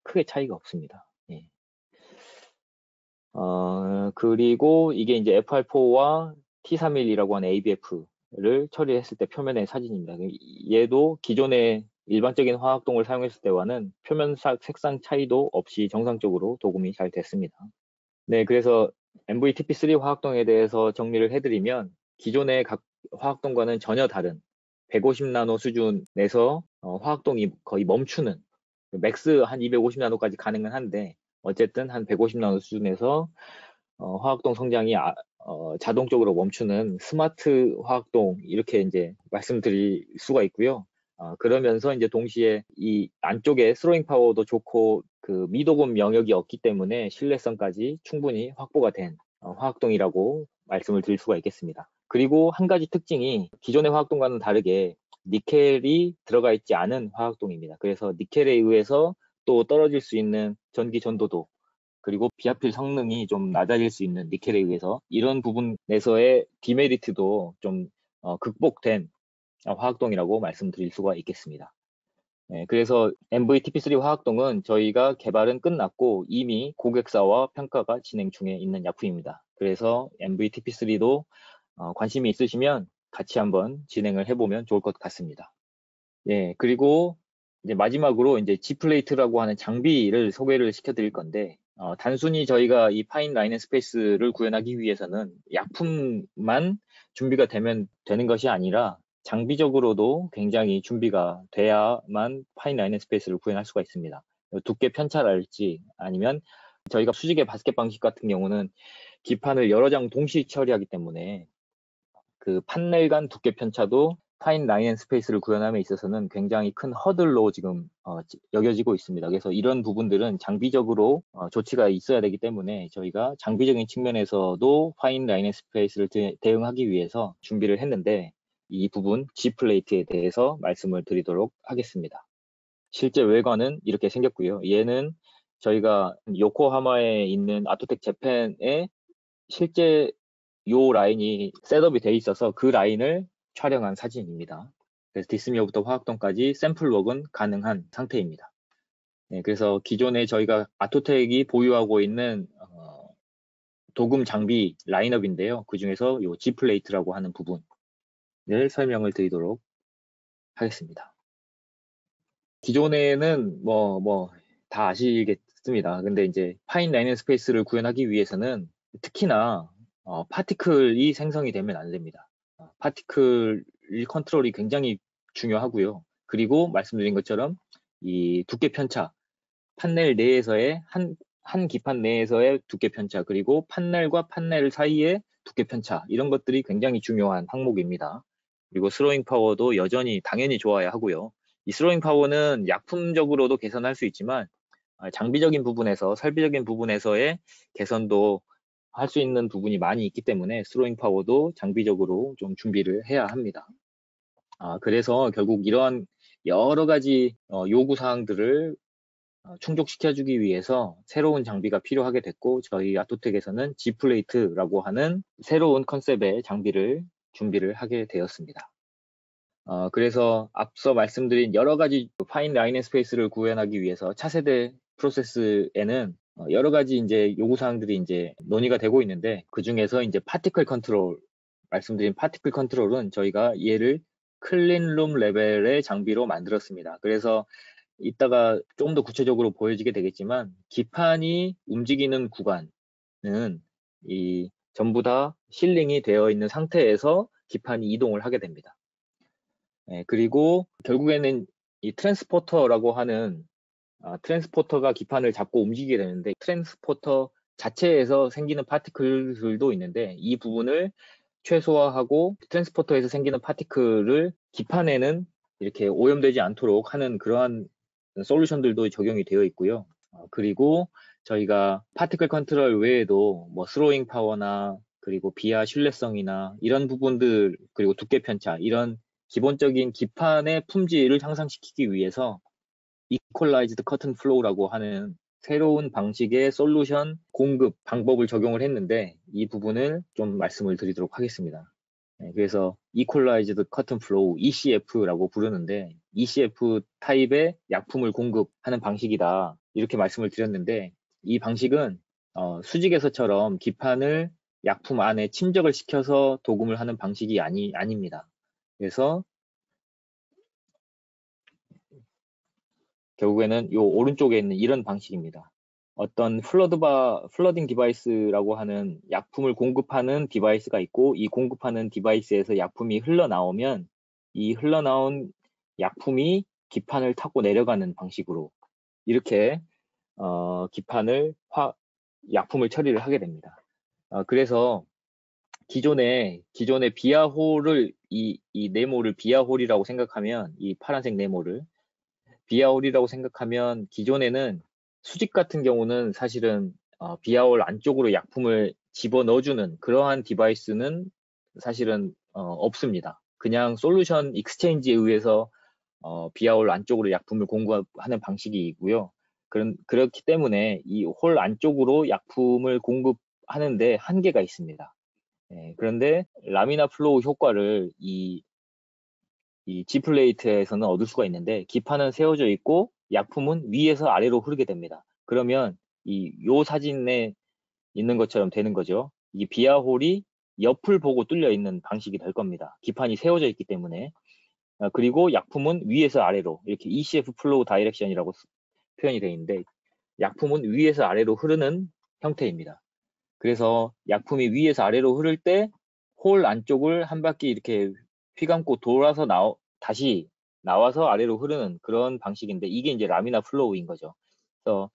크게 차이가 없습니다. 예. 그리고 이게 이제 FR4와 T31이라고 하는 ABF를 처리했을 때 표면의 사진입니다. 얘도 기존의 일반적인 화학동을 사용했을 때와는 표면 색상 차이도 없이 정상적으로 도금이 잘 됐습니다. 네, 그래서 MVTP3 화학동에 대해서 정리를 해드리면 기존의 각 화학동과는 전혀 다른 150나노 수준에서 화학동이 거의 멈추는 맥스 한 250나노까지 가능은 한데 어쨌든 한 150나노 수준에서 화학동 성장이 자동적으로 멈추는 스마트 화학동 이렇게 이제 말씀드릴 수가 있고요. 그러면서 이제 동시에 이 안쪽에 스로잉 파워도 좋고 그 미도금 영역이 없기 때문에 신뢰성까지 충분히 확보가 된 화학동이라고 말씀을 드릴 수가 있겠습니다. 그리고 한 가지 특징이 기존의 화학동과는 다르게 니켈이 들어가 있지 않은 화학동입니다. 그래서 니켈에 의해서 또 떨어질 수 있는 전기 전도도 그리고 비하필 성능이 좀 낮아질 수 있는 니켈에 의해서 이런 부분에서의 디메리트도 좀 극복된 화학동이라고 말씀드릴 수가 있겠습니다. 네, 그래서 MVTP3 화학동은 저희가 개발은 끝났고 이미 고객사와 평가가 진행 중에 있는 약품입니다. 그래서 MVTP3도 관심이 있으시면 같이 한번 진행을 해보면 좋을 것 같습니다. 예, 그리고 이제 마지막으로 이제 G플레이트라고 하는 장비를 소개를 시켜드릴 건데, 단순히 저희가 이 파인 라인 스페이스를 구현하기 위해서는 약품만 준비가 되면 되는 것이 아니라 장비적으로도 굉장히 준비가 돼야만 파인 라인 스페이스를 구현할 수가 있습니다. 두께 편차랄지 아니면 저희가 수직의 바스켓 방식 같은 경우는 기판을 여러 장 동시 처리하기 때문에 그 판넬 간 두께 편차도 파인 라인 앤 스페이스를 구현함에 있어서는 굉장히 큰 허들로 지금 여겨지고 있습니다. 그래서 이런 부분들은 장비적으로 조치가 있어야 되기 때문에 저희가 장비적인 측면에서도 파인 라인 앤 스페이스를 대응하기 위해서 준비를 했는데 이 부분 G 플레이트에 대해서 말씀을 드리도록 하겠습니다. 실제 외관은 이렇게 생겼고요. 얘는 저희가 요코하마에 있는 아토텍 재팬의 실제 요 라인이 셋업이 돼 있어서 그 라인을 촬영한 사진입니다. 그래서 디스미어부터 화학동까지 샘플웍은 가능한 상태입니다. 네, 그래서 기존에 저희가 아토텍이 보유하고 있는 도금 장비 라인업인데요. 그 중에서 요 G 플레이트라고 하는 부분을 설명을 드리도록 하겠습니다. 기존에는 다 아시겠습니다. 근데 이제 파인 라인 스페이스를 구현하기 위해서는 특히나 파티클이 생성이 되면 안 됩니다. 파티클 컨트롤이 굉장히 중요하고요. 그리고 말씀드린 것처럼 이 두께 편차, 판넬 내에서의 한 기판 내에서의 두께 편차, 그리고 판넬과 판넬 사이의 두께 편차, 이런 것들이 굉장히 중요한 항목입니다. 그리고 스로잉 파워도 여전히 당연히 좋아야 하고요. 이 스로잉 파워는 약품적으로도 개선할 수 있지만 장비적인 부분에서, 설비적인 부분에서의 개선도 할 수 있는 부분이 많이 있기 때문에 스로잉 파워도 장비적으로 좀 준비를 해야 합니다. 그래서 결국 이러한 여러 가지 요구 사항들을 충족시켜주기 위해서 새로운 장비가 필요하게 됐고 저희 아토텍에서는 G플레이트라고 하는 새로운 컨셉의 장비를 준비를 하게 되었습니다. 그래서 앞서 말씀드린 여러 가지 파인 라인 앤 스페이스를 구현하기 위해서 차세대 프로세스에는 여러 가지 이제 요구사항들이 이제 논의가 되고 있는데 그 중에서 이제 파티클 컨트롤 말씀드린 파티클 컨트롤은 저희가 얘를 클린룸 레벨의 장비로 만들었습니다. 그래서 이따가 좀 더 구체적으로 보여지게 되겠지만 기판이 움직이는 구간은 이 전부 다 실링이 되어 있는 상태에서 기판이 이동을 하게 됩니다. 그리고 결국에는 이 트랜스포터라고 하는 트랜스포터가 기판을 잡고 움직이게 되는데 트랜스포터 자체에서 생기는 파티클들도 있는데 이 부분을 최소화하고 트랜스포터에서 생기는 파티클을 기판에는 이렇게 오염되지 않도록 하는 그러한 솔루션들도 적용이 되어 있고요. 그리고 저희가 파티클 컨트롤 외에도 뭐 스로잉 파워나 그리고 비하 신뢰성이나 이런 부분들 그리고 두께 편차 이런 기본적인 기판의 품질을 향상시키기 위해서 이퀄라이즈드 커튼 플로우라고 하는 새로운 방식의 솔루션 공급 방법을 적용을 했는데 이 부분을 좀 말씀을 드리도록 하겠습니다. 그래서 이퀄라이즈드 커튼 플로우 ECF라고 부르는데 ECF 타입의 약품을 공급하는 방식이다 이렇게 말씀을 드렸는데 이 방식은 수직에서처럼 기판을 약품 안에 침적을 시켜서 도금을 하는 방식이 아닙니다. 그래서 결국에는 이 오른쪽에 있는 이런 방식입니다. 어떤 플러딩 디바이스라고 하는 약품을 공급하는 디바이스가 있고 이 공급하는 디바이스에서 약품이 흘러나오면 이 흘러나온 약품이 기판을 타고 내려가는 방식으로 이렇게 약품을 처리를 하게 됩니다. 그래서 기존의 비아홀을 이 네모를 비아홀이라고 생각하면 이 파란색 네모를 비아홀이라고 생각하면 기존에는 수직 같은 경우는 사실은 비아홀 안쪽으로 약품을 집어넣어주는 그러한 디바이스는 사실은 없습니다. 그냥 솔루션 익스체인지에 의해서 비아홀 안쪽으로 약품을 공급하는 방식이고요. 그렇기 때문에 이 홀 안쪽으로 약품을 공급하는데 한계가 있습니다. 그런데 라미나 플로우 효과를 이 G플레이트에서는 얻을 수가 있는데 기판은 세워져 있고 약품은 위에서 아래로 흐르게 됩니다. 그러면 요 사진에 있는 것처럼 되는 거죠. 이게 비아홀이 옆을 보고 뚫려 있는 방식이 될 겁니다. 기판이 세워져 있기 때문에. 그리고 약품은 위에서 아래로 이렇게 ECF 플로우 다이렉션이라고 표현이 되어 있는데 약품은 위에서 아래로 흐르는 형태입니다. 그래서 약품이 위에서 아래로 흐를 때 홀 안쪽을 한 바퀴 이렇게 휘감고 돌아서 다시 나와서 아래로 흐르는 그런 방식인데 이게 이제 라미나 플로우인 거죠. 그래서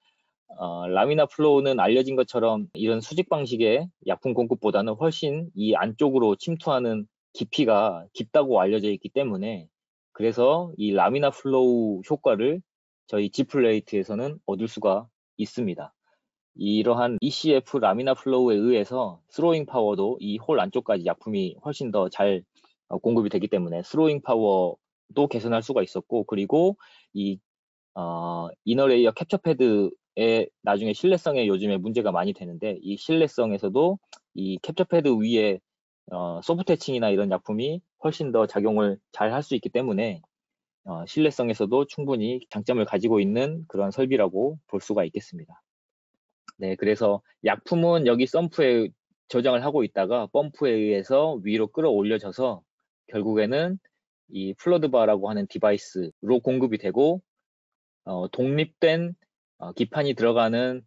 라미나 플로우는 알려진 것처럼 이런 수직 방식의 약품 공급보다는 훨씬 이 안쪽으로 침투하는 깊이가 깊다고 알려져 있기 때문에 그래서 이 라미나 플로우 효과를 저희 G플레이트에서는 얻을 수가 있습니다. 이러한 ECF 라미나 플로우에 의해서 스로잉 파워도 이 홀 안쪽까지 약품이 훨씬 더 잘 공급이 되기 때문에 스로잉 파워도 개선할 수가 있었고 그리고 이 이너레이어 캡처 패드의 나중에 신뢰성에 요즘에 문제가 많이 되는데 이 신뢰성에서도 이 캡처 패드 위에 소프트 해칭이나 이런 약품이 훨씬 더 작용을 잘 할 수 있기 때문에 신뢰성에서도 충분히 장점을 가지고 있는 그런 설비라고 볼 수가 있겠습니다. 네, 그래서 약품은 여기 펌프에 저장을 하고 있다가 펌프에 의해서 위로 끌어올려져서 결국에는 이 플러드바라고 하는 디바이스로 공급이 되고 독립된 기판이 들어가는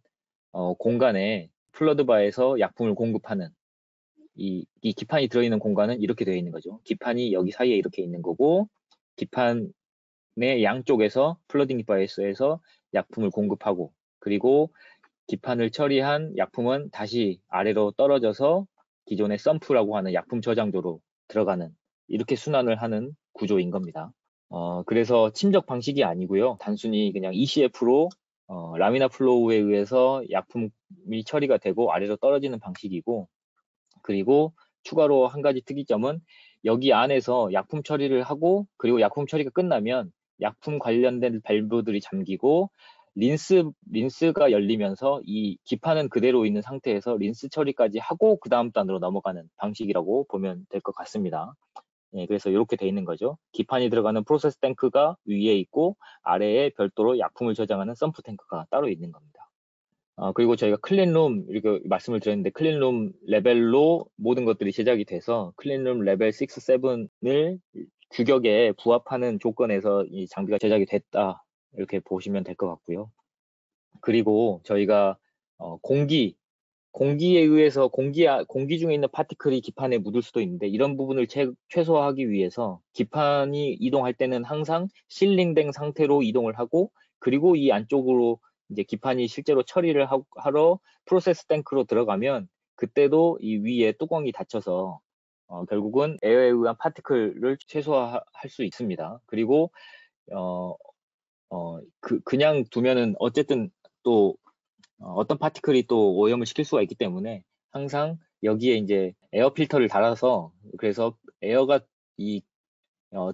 공간에 플러드바에서 약품을 공급하는 이 기판이 들어있는 공간은 이렇게 되어 있는 거죠. 기판이 여기 사이에 이렇게 있는 거고 기판의 양쪽에서 플러딩 디바이스에서 약품을 공급하고 그리고 기판을 처리한 약품은 다시 아래로 떨어져서 기존의 펌프라고 하는 약품 저장도로 들어가는 이렇게 순환을 하는 구조인 겁니다. 그래서 침적 방식이 아니고요. 단순히 그냥 ECF로 라미나 플로우에 의해서 약품이 처리가 되고 아래로 떨어지는 방식이고 그리고 추가로 한 가지 특이점은 여기 안에서 약품 처리를 하고 그리고 약품 처리가 끝나면 약품 관련된 밸브들이 잠기고 린스가 열리면서 이 기판은 그대로 있는 상태에서 린스 처리까지 하고 그 다음 단으로 넘어가는 방식이라고 보면 될 것 같습니다. 그래서 이렇게 돼 있는 거죠. 기판이 들어가는 프로세스 탱크가 위에 있고 아래에 별도로 약품을 저장하는 펌프 탱크가 따로 있는 겁니다. 그리고 저희가 클린룸 이렇게 말씀을 드렸는데 클린룸 레벨로 모든 것들이 제작이 돼서 클린룸 레벨 6, 7을 규격에 부합하는 조건에서 이 장비가 제작이 됐다 이렇게 보시면 될 것 같고요. 그리고 저희가 공기 공기에 의해서 공기 중에 있는 파티클이 기판에 묻을 수도 있는데 이런 부분을 최소화하기 위해서 기판이 이동할 때는 항상 실링된 상태로 이동을 하고 그리고 이 안쪽으로 이제 기판이 실제로 처리를 하러 프로세스 탱크로 들어가면 그때도 이 위에 뚜껑이 닫혀서 결국은 에어에 의한 파티클을 최소화할 수 있습니다. 그리고 그냥 두면은 어쨌든 또 어떤 파티클이 또 오염을 시킬 수가 있기 때문에 항상 여기에 이제 에어 필터를 달아서 그래서 에어가 이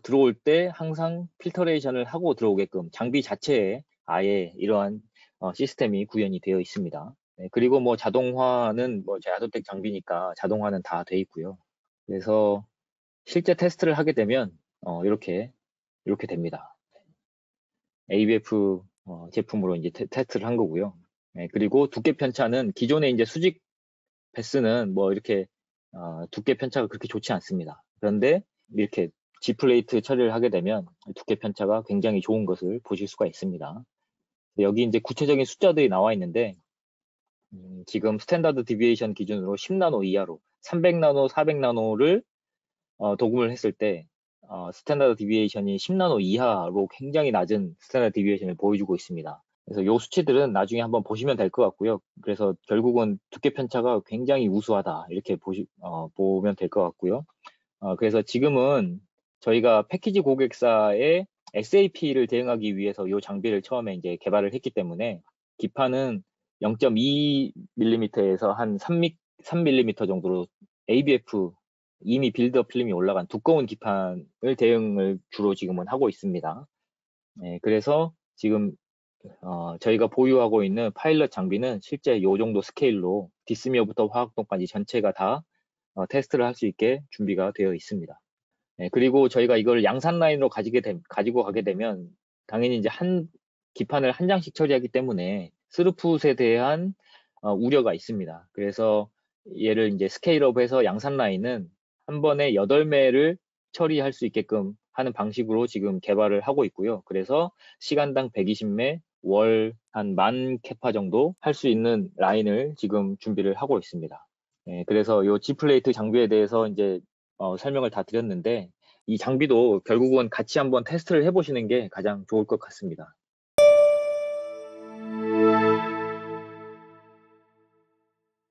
들어올 때 항상 필터레이션을 하고 들어오게끔 장비 자체에 아예 이러한 시스템이 구현이 되어 있습니다. 네, 그리고 뭐 자동화는 뭐 제아도텍 장비니까 자동화는 다 돼 있고요. 그래서 실제 테스트를 하게 되면 이렇게 됩니다. ABF 제품으로 이제 테스트를 한 거고요. 네, 그리고 두께 편차는 기존의 이제 수직 베스는 뭐 이렇게 두께 편차가 그렇게 좋지 않습니다. 그런데 이렇게 G 플레이트 처리를 하게 되면 두께 편차가 굉장히 좋은 것을 보실 수가 있습니다. 여기 이제 구체적인 숫자들이 나와 있는데 지금 스탠다드 디비에이션 기준으로 10나노 이하로 300나노, 400나노를 도금을 했을 때 스탠다드 디비에이션이 10나노 이하로 굉장히 낮은 스탠다드 디비에이션을 보여주고 있습니다. 그래서 이 수치들은 나중에 한번 보시면 될 것 같고요. 그래서 결국은 두께 편차가 굉장히 우수하다 이렇게 보면 될 것 같고요. 그래서 지금은 저희가 패키지 고객사의 SAP를 대응하기 위해서 이 장비를 처음에 이제 개발을 했기 때문에 기판은 0.2mm에서 한 3mm 정도로 ABF 이미 빌드업 필름이 올라간 두꺼운 기판을 대응을 주로 지금은 하고 있습니다. 네, 그래서 지금 저희가 보유하고 있는 파일럿 장비는 실제 이 정도 스케일로 디스미어부터 화학동까지 전체가 다 테스트를 할 수 있게 준비가 되어 있습니다. 네, 그리고 저희가 이걸 양산 라인으로 가지고 가게 되면 당연히 이제 기판을 한 장씩 처리하기 때문에 스루풋에 대한 우려가 있습니다. 그래서 얘를 이제 스케일업해서 양산 라인은 한 번에 8매를 처리할 수 있게끔 하는 방식으로 지금 개발을 하고 있고요. 그래서 시간당 120매, 월 한 10,000캐파 정도 할 수 있는 라인을 지금 준비를 하고 있습니다. 네, 그래서 이 G 플레이트 장비에 대해서 이제 설명을 다 드렸는데 이 장비도 결국은 같이 한번 테스트를 해보시는 게 가장 좋을 것 같습니다.